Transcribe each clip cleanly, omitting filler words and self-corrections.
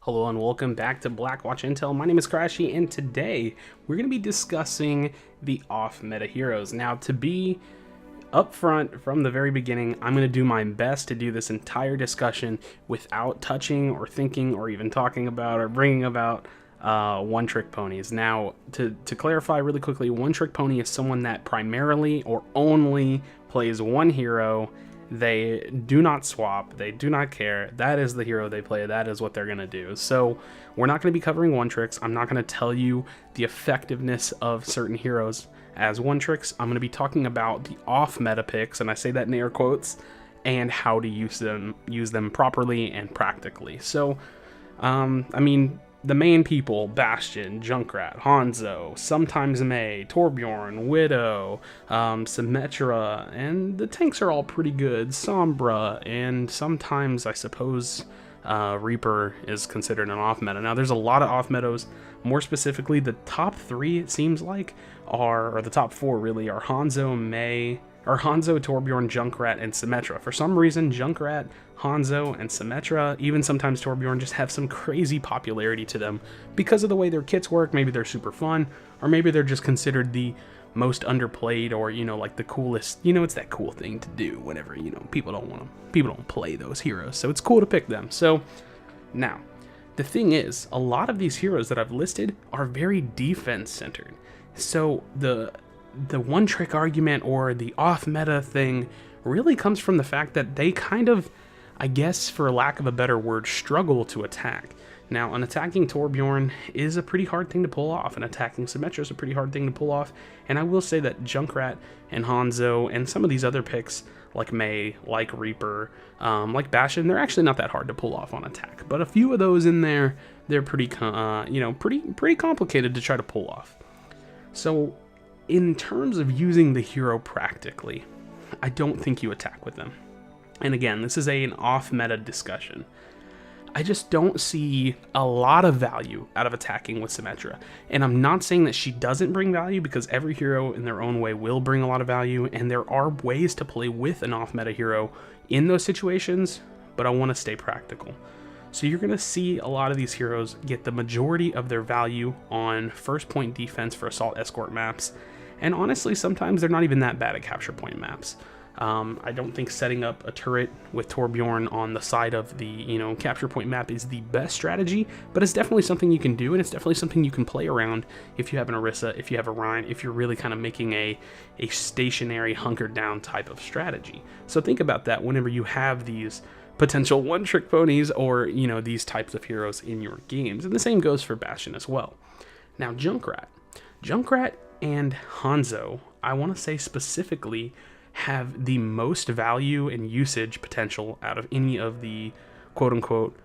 Hello and welcome back to Blackwatch Intel. My name is Crashy and today we're going to be discussing the off-meta heroes. Now, to be upfront from the very beginning, I'm going to do my best to do this entire discussion without touching or thinking or even talking about or bringing about one-trick ponies. Now, to clarify really quickly, one-trick pony is someone that primarily or only plays one hero. They do not swap, they do not care. That is the hero they play, that is what they're going to do. So we're not going to be covering one tricks. I'm not going to tell you the effectiveness of certain heroes as one tricks. I'm going to be talking about the off meta picks, and I say that in air quotes, and how to use them properly and practically. So the main people: Bastion, Junkrat, Hanzo, sometimes Mei, Torbjorn, Widow, Symmetra, and the tanks are all pretty good. Sombra, and sometimes I suppose Reaper is considered an off meta. Now there's a lot of off metas. More specifically, the top three, it seems like, or the top four really, are Hanzo, Mei, or Hanzo, Torbjorn, Junkrat, and Symmetra. For some reason, Junkrat, Hanzo, and Symmetra, even sometimes Torbjorn, just have some crazy popularity to them because of the way their kits work. Maybe they're super fun, or maybe they're just considered the most underplayed, or like the coolest. It's that cool thing to do whenever people don't play those heroes, so it's cool to pick them. So now, the thing is, a lot of these heroes that I've listed are very defense centered. So the one trick argument or the off meta thing really comes from the fact that they kind of, I guess for lack of a better word, struggle to attack. Now, an attacking Torbjorn is a pretty hard thing to pull off. An attacking Symmetra is a pretty hard thing to pull off. And I will say that Junkrat and Hanzo and some of these other picks like Mei, like Reaper, like Bastion, they're actually not that hard to pull off on attack. But a few of those in there, they're pretty complicated to try to pull off. So in terms of using the hero practically, I don't think you attack with them. And again, this is an off-meta discussion. I just don't see a lot of value out of attacking with Symmetra. And I'm not saying that she doesn't bring value, because every hero in their own way will bring a lot of value, and there are ways to play with an off-meta hero in those situations, but I want to stay practical. So you're going to see a lot of these heroes get the majority of their value on first point defense for assault escort maps. And honestly, sometimes they're not even that bad at capture point maps. I don't think setting up a turret with Torbjorn on the side of the capture point map is the best strategy, but it's definitely something you can do, and it's definitely something you can play around if you have an Orisa, if you have a Rhine, if you're really kind of making a stationary, hunkered down type of strategy. So think about that whenever you have these potential one-trick ponies or these types of heroes in your games. And the same goes for Bastion as well. Now, Junkrat and Hanzo, I want to say specifically, have the most value and usage potential out of any of the quote-unquote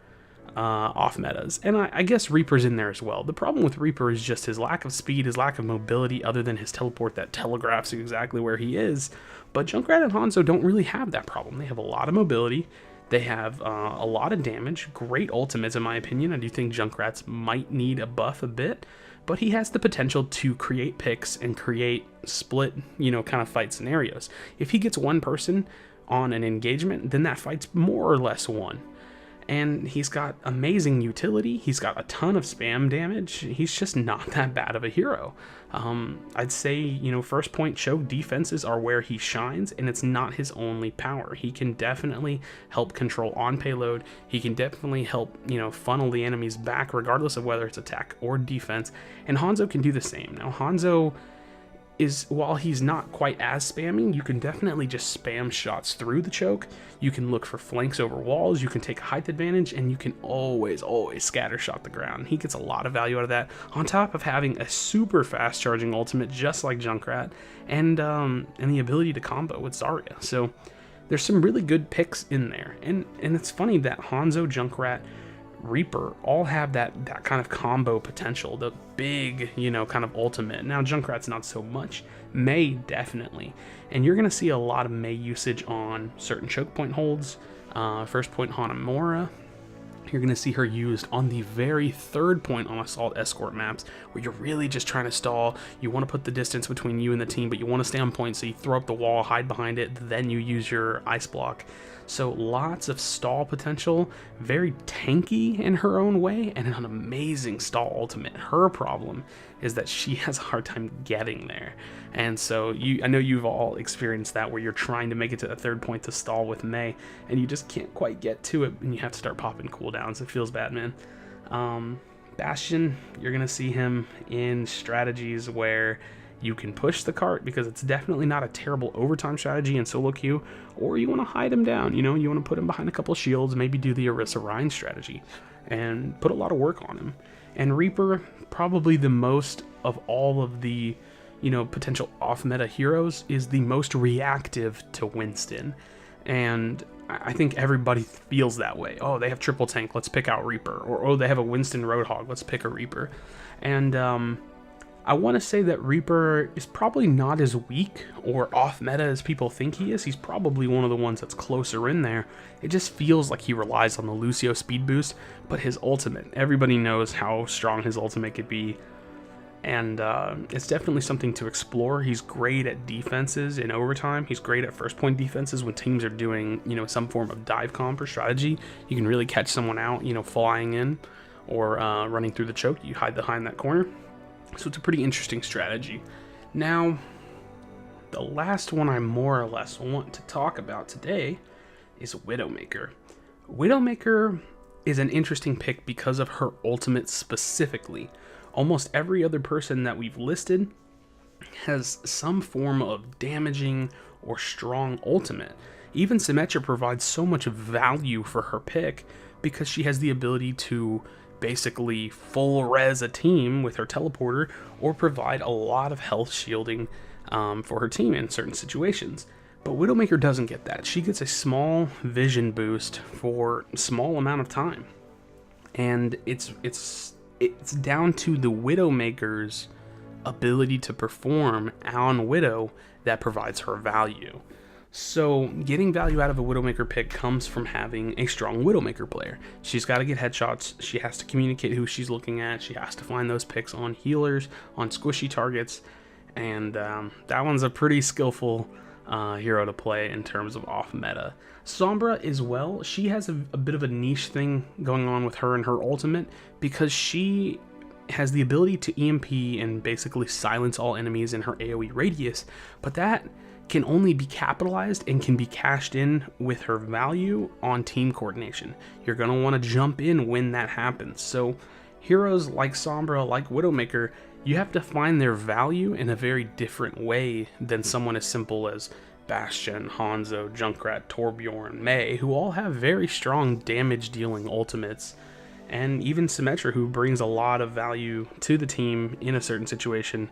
off metas. And I guess Reaper's in there as well. The problem with Reaper is just his lack of speed, his lack of mobility, other than his teleport that telegraphs exactly where he is. But Junkrat and Hanzo don't really have that problem. They have a lot of mobility. They have a lot of damage, great ultimates in my opinion. I do think Junkrat's might need a buff a bit, but he has the potential to create picks and create split, kind of fight scenarios. If he gets one person on an engagement, then that fight's more or less won. And he's got amazing utility. He's got a ton of spam damage. He's just not that bad of a hero. I'd say, first point choke defenses are where he shines, and it's not his only power. He can definitely help control on payload. He can definitely help, funnel the enemies back, regardless of whether it's attack or defense. And Hanzo can do the same. Now, Hanzo is, while he's not quite as spamming, you can definitely just spam shots through the choke. You can look for flanks over walls, you can take a height advantage, and you can always scatter shot the ground. He gets a lot of value out of that, on top of having a super fast charging ultimate just like Junkrat, and the ability to combo with Zarya. So there's some really good picks in there, and it's funny that Hanzo, Junkrat, Reaper all have that kind of combo potential, the big, kind of ultimate. Now, Junkrat's not so much. Mei, definitely. And you're going to see a lot of Mei usage on certain choke point holds, first point Hanamura, you're going to see her used on the very third point on assault escort maps, where you're really just trying to stall. You want to put the distance between you and the team, but you want to stay on point, so you throw up the wall, hide behind it, then you use your ice block. So lots of stall potential, very tanky in her own way, and an amazing stall ultimate. Her problem is that she has a hard time getting there. And so I know you've all experienced that, where you're trying to make it to the third point to stall with Mei, and you just can't quite get to it, and you have to start popping cooldowns. It feels bad, man. Bastion, you're gonna see him in strategies where you can push the cart, because it's definitely not a terrible overtime strategy in solo queue, or you want to hide him down. You know, you want to put him behind a couple shields, maybe do the Orisa Rhine strategy, and put a lot of work on him. And Reaper, probably the most of all of the, you know, potential off-meta heroes, is the most reactive to Winston. And I think everybody feels that way. Oh, they have triple tank, let's pick out Reaper. Or, oh, they have a Winston Roadhog, let's pick a Reaper. And I want to say that Reaper is probably not as weak or off-meta as people think he is. He's probably one of the ones that's closer in there. It just feels like he relies on the Lucio speed boost, but his ultimate, everybody knows how strong his ultimate could be. And it's definitely something to explore. He's great at defenses in overtime. He's great at first point defenses when teams are doing, you know, some form of dive comp or strategy. You can really catch someone out, you know, flying in or running through the choke. You hide behind that corner. So it's a pretty interesting strategy. Now, the last one I more or less want to talk about today is Widowmaker. Widowmaker is an interesting pick because of her ultimate specifically. Almost every other person that we've listed has some form of damaging or strong ultimate. Even Symmetra provides so much value for her pick because she has the ability to basically full res a team with her teleporter, or provide a lot of health shielding for her team in certain situations. But Widowmaker doesn't get that. She gets a small vision boost for a small amount of time, and it's down to the Widowmaker's ability to perform on Widow that provides her value. So getting value out of a Widowmaker pick comes from having a strong Widowmaker player. She's got to get headshots, she has to communicate who she's looking at, she has to find those picks on healers, on squishy targets, and that one's a pretty skillful hero to play in terms of off meta. Sombra as well, she has a bit of a niche thing going on with her and her ultimate, because she has the ability to EMP and basically silence all enemies in her AoE radius, but that can only be capitalized and can be cashed in with her value on team coordination. You're going to want to jump in when that happens. So heroes like Sombra, like Widowmaker, you have to find their value in a very different way than someone as simple as Bastion, Hanzo, Junkrat, Torbjorn, Mei, who all have very strong damage dealing ultimates, and even Symmetra, who brings a lot of value to the team in a certain situation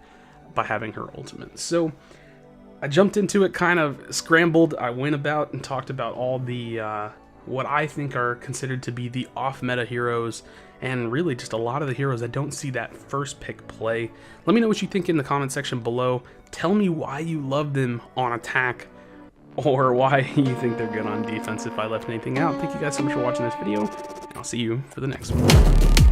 by having her ultimate. So I jumped into it, kind of scrambled. I went about and talked about all the what I think are considered to be the off-meta heroes, and really just a lot of the heroes that don't see that first pick play. Let me know what you think in the comment section below. Tell me why you love them on attack, or why you think they're good on defense if I left anything out. Thank you guys so much for watching this video, and I'll see you for the next one.